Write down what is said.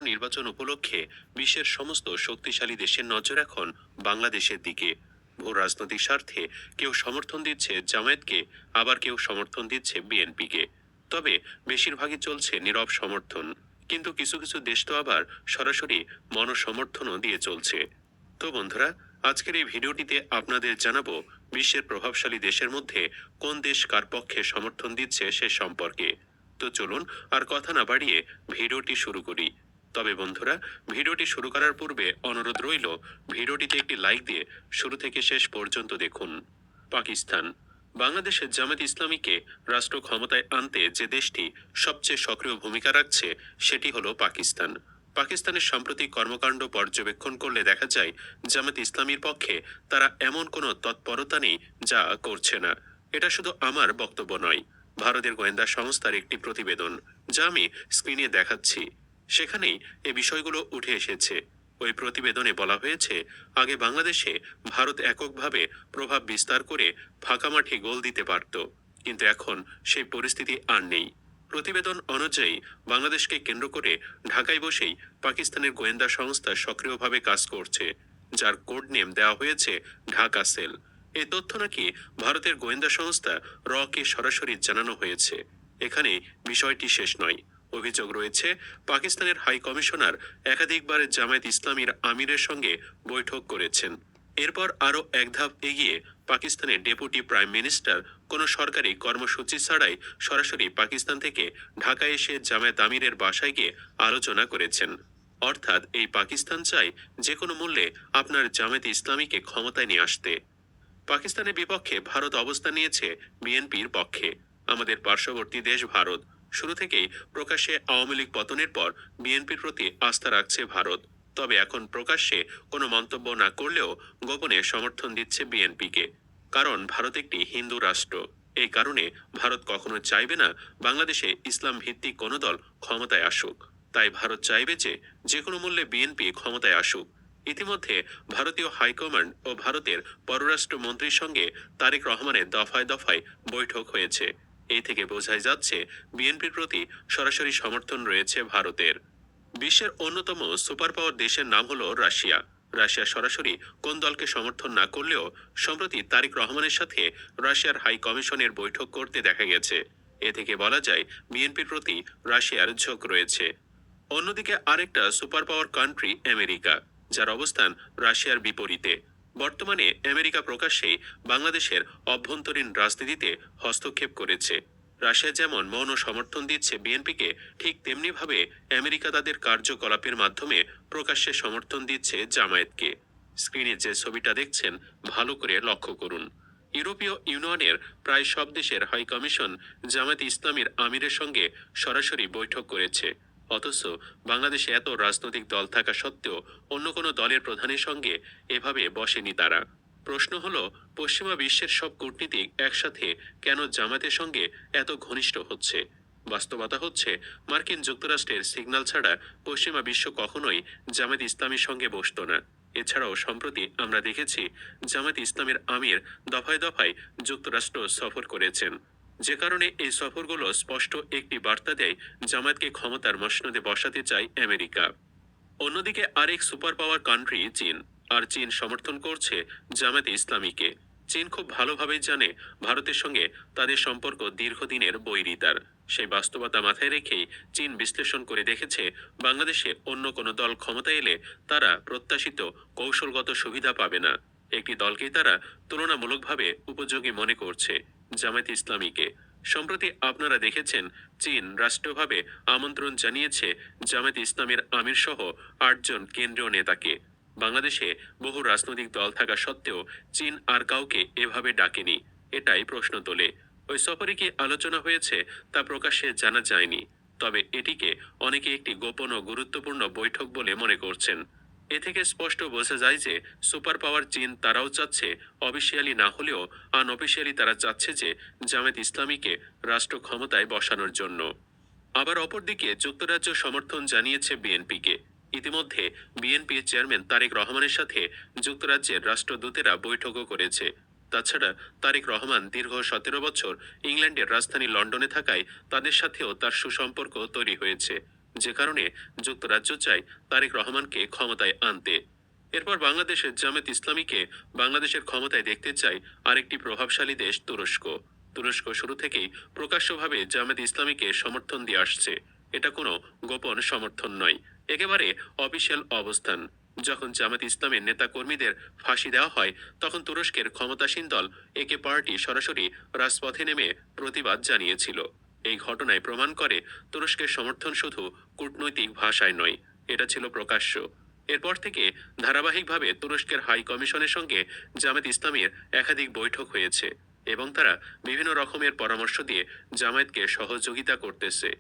নির্বাচন উপলক্ষে বিশ্বের সমস্ত শক্তিশালী দেশের নজর এখন বাংলাদেশের দিকে। ভূ রাজনৈতিক স্বার্থে কেউ সমর্থন দিচ্ছে জামায়াতকে, আবার কেউ সমর্থন দিচ্ছে বিএনপিকে। তবে বেশিরভাগই চলছে নীরব সমর্থন। কিন্তু কিছু কিছু দেশ তো আবার সরাসরি মনসমর্থনও দিয়ে চলছে। তো বন্ধুরা, আজকের এই ভিডিওটিতে আপনাদের জানাবো বিশ্বের প্রভাবশালী দেশের মধ্যে কোন দেশ কার পক্ষে সমর্থন দিচ্ছে সে সম্পর্কে। তো চলুন আর কথা না বাড়িয়ে ভিডিওটি শুরু করি। তবে বন্ধুরা, ভিডিওটি শুরু করার পূর্বে অনুরোধ রইল, ভিডিওটিতে একটি লাইক দিয়ে শুরু থেকে শেষ পর্যন্ত দেখুন। পাকিস্তান। বাংলাদেশের জামায়াত ইসলামীকে রাষ্ট্র ক্ষমতায় আনতে যে দেশটি সবচেয়ে সক্রিয় ভূমিকা রাখছে সেটি হলো পাকিস্তান। পাকিস্তানের সাম্প্রতিক কর্মকাণ্ড পর্যবেক্ষণ করলে দেখা যায় জামায়াত ইসলামীর পক্ষে তারা এমন কোনো তৎপরতা নেই যা করছে না। এটা শুধু আমার বক্তব্য নয়, ভারতের গোয়েন্দা সংস্থার একটি প্রতিবেদন যা আমি স্ক্রিনে দেখাচ্ছি, সেখানেই এ বিষয়গুলো উঠে এসেছে। ওই প্রতিবেদনে বলা হয়েছে, আগে বাংলাদেশে ভারত এককভাবে প্রভাব বিস্তার করে ফাঁকা মাঠে গোল দিতে পারত, কিন্তু এখন সেই পরিস্থিতি আর নেই। প্রতিবেদন অনুযায়ী বাংলাদেশকে কেন্দ্র করে ঢাকায় বসেই পাকিস্তানের গোয়েন্দা সংস্থা সক্রিয়ভাবে কাজ করছে, যার কোড নেম দেওয়া হয়েছে ঢাকা সেল। এই তথ্য নাকি ভারতের গোয়েন্দা সংস্থা কে সরাসরি জানানো হয়েছে। এখানে বিষয়টি শেষ নয়। অভিযোগ রয়েছে, পাকিস্তানের হাই কমিশনার একাধিকবার জামায়াত ইসলামীর আমিরের সঙ্গে বৈঠক করেছেন। এরপর আরও এক ধাপ এগিয়ে পাকিস্তানের ডেপুটি প্রাইম মিনিস্টার কোনো সরকারি কর্মসূচি ছাড়াই সরাসরি পাকিস্তান থেকে ঢাকায় এসে জামায়াত আমিরের বাসায় গিয়ে আলোচনা করেছেন। অর্থাৎ এই পাকিস্তান চায় যে কোনো মূল্যে আপনার জামায়াত ইসলামীকে ক্ষমতায় নিয়ে আসতে। পাকিস্তানের বিপক্ষে ভারত অবস্থান নিয়েছে বিএনপির পক্ষে। আমাদের পার্শ্ববর্তী দেশ ভারত শুরু থেকেই প্রকাশ্যে আওয়ামী লীগ পতনের পর বিএনপির প্রতি আস্থা রাখছে ভারত। তবে এখন প্রকাশ্যে কোনো মন্তব্য না করলেও গোপনে সমর্থন দিচ্ছে বিএনপিকে। কারণ ভারত একটি হিন্দু রাষ্ট্র। এই কারণে ভারত কখনো চাইবে না বাংলাদেশে ইসলাম ভিত্তিক কোনো দল ক্ষমতায় আসুক। তাই ভারত চাইবে যে কোনো মূল্যে বিএনপি ক্ষমতায় আসুক। ইতিমধ্যে ভারতীয় হাইকমান্ড ও ভারতের পররাষ্ট্র মন্ত্রীর সঙ্গে তারেক রহমানের দফায় দফায় বৈঠক হয়েছে। এই থেকে বোঝাই যাচ্ছে বিএনপির প্রতি সরাসরি সমর্থন রয়েছে ভারতের। বিশ্বের অন্যতম সুপার পাওয়ার দেশের নাম হলো রাশিয়া। রাশিয়া সরাসরি কোন দলকে সমর্থন না করলেও সম্প্রতি তারেক রহমানের সাথে রাশিয়ার হাই কমিশনের বৈঠক করতে দেখা গেছে। এ থেকে বলা যায় বিএনপির প্রতি রাশিয়ার ঝোঁক রয়েছে। অন্যদিকে আরেকটা সুপার পাওয়ার কান্ট্রি আমেরিকা, যার অবস্থান রাশিয়ার বিপরীতে। বর্তমানে আমেরিকা প্রকাশ্যেই বাংলাদেশের অভ্যন্তরীণ রাজনীতিতে হস্তক্ষেপ করেছে। রাশিয়া যেমন মৌন সমর্থন দিচ্ছে বিএনপিকে, ঠিক তেমনিভাবে আমেরিকা তাদের কার্যকলাপের মাধ্যমে প্রকাশ্যে সমর্থন দিচ্ছে জামায়াতকে। স্ক্রিনে যে ছবিটা দেখছেন ভালো করে লক্ষ্য করুন। ইউরোপীয় ইউনিয়নের প্রায় সব দেশের হাই কমিশন জামায়াত ইসলামীর আমিরের সঙ্গে সরাসরি বৈঠক করেছে। অথচ বাংলাদেশে এত রাজনৈতিক দল থাকা সত্ত্বেও অন্য কোনো দলের প্রধানের সঙ্গে এভাবে বসেনি তারা। প্রশ্ন হলো, পশ্চিমা বিশ্বের সব কূটনীতিক একসাথে কেন জামায়াতের সঙ্গে এত ঘনিষ্ঠ হচ্ছে? বাস্তবতা হচ্ছে, মার্কিন যুক্তরাষ্ট্রের সিগন্যাল ছাড়া পশ্চিমা বিশ্ব কখনোই জামায়াত ইসলামীর সঙ্গে বসতো না। এছাড়াও সম্প্রতি আমরা দেখেছি জামায়াত ইসলামের আমির দফায় দফায় যুক্তরাষ্ট্র সফর করেছেন, যে কারণে এই সফরগুলো স্পষ্ট একটি বার্তা দেয় জামায়াতকে ক্ষমতার মসনদে বসাতে চায় আমেরিকা। অন্যদিকে আরেক সুপার পাওয়ার কান্ট্রি চীন। আর চীন সমর্থন করছে জামায়াতে ইসলামীকে। চীন খুব ভালোভাবেই জানে ভারতের সঙ্গে তাদের সম্পর্ক দীর্ঘদিনের বৈরিতার। সেই বাস্তবতা মাথায় রেখেই চীন বিশ্লেষণ করে দেখেছে, বাংলাদেশে অন্য কোনো দল ক্ষমতায় এলে তারা প্রত্যাশিত কৌশলগত সুবিধা পাবে না। একটি দলকেই তারা তুলনামূলকভাবে উপযোগী মনে করছে, জামায়াতে ইসলামীকে। সম্প্রতি আপনারা দেখেছেন চীন রাষ্ট্রীয়ভাবে আমন্ত্রণ জানিয়েছে জামায়াত ইসলামের আমির সহ 8 জন কেন্দ্রীয় নেতাকে। বাংলাদেশে বহু রাজনৈতিক দল থাকা সত্ত্বেও চীন আর কাউকে এভাবে ডাকেনি। এটাই প্রশ্ন তোলে, ওই সফরে কি আলোচনা হয়েছে তা প্রকাশ্যে জানা যায়নি। তবে এটিকে অনেকে একটি গোপন ও গুরুত্বপূর্ণ বৈঠক বলে মনে করছেন। এ থেকে স্পষ্ট বোঝা যায় যে সুপার পাওয়ার চীন তারাও চাচ্ছে, অফিসিয়ালি না হলেও আনঅফিসিয়ালি তারা চাচ্ছে যে জামায়াত ইসলামীকে রাষ্ট্র ক্ষমতায় বসানোর জন্য। আবার অপরদিকে যুক্তরাজ্য সমর্থন জানিয়েছে বিএনপিকে। ইতিমধ্যে বিএনপির চেয়ারম্যান তারেক রহমানের সাথে যুক্তরাজ্যের রাষ্ট্রদূতেরা বৈঠকও করেছে। তাছাড়া তারেক রহমান দীর্ঘ 17 বছর ইংল্যান্ডের রাজধানী লন্ডনে থাকায় তাদের সাথেও তার সুসম্পর্ক তৈরি হয়েছে। যে কারণে যুক্তরাজ্য চায় তারেক রহমানকে ক্ষমতায় আনতে। এরপর বাংলাদেশের জামায়াত ইসলামীকে বাংলাদেশের ক্ষমতায় দেখতে চায় আরেকটি প্রভাবশালী দেশ তুরস্ক। তুরস্ক শুরু থেকেই প্রকাশ্যভাবে জামায়াত ইসলামীকে সমর্থন দিয়ে আসছে। এটা কোনো গোপন সমর্থন নয়, একেবারে অফিসিয়াল অবস্থান। যখন জামায়াত ইসলামের নেতা কর্মীদের ফাঁসি দেওয়া হয়, তখন তুরস্কের ক্ষমতাসীন দল একে পার্টি সরাসরি রাজপথে নেমে প্রতিবাদ জানিয়েছিল। এই ঘটনায় প্রমাণ করে তুরস্কের সমর্থন শুধু কূটনৈতিক ভাষায় নয়, এটা ছিল প্রকাশ্য। এরপর থেকে ধারাবাহিকভাবে তুরস্কের হাই কমিশনের সঙ্গে জামায়াত ইসলামীর একাধিক বৈঠক হয়েছে এবং তারা বিভিন্ন রকমের পরামর্শ দিয়ে জামায়াতকে সহযোগিতা করতেছে।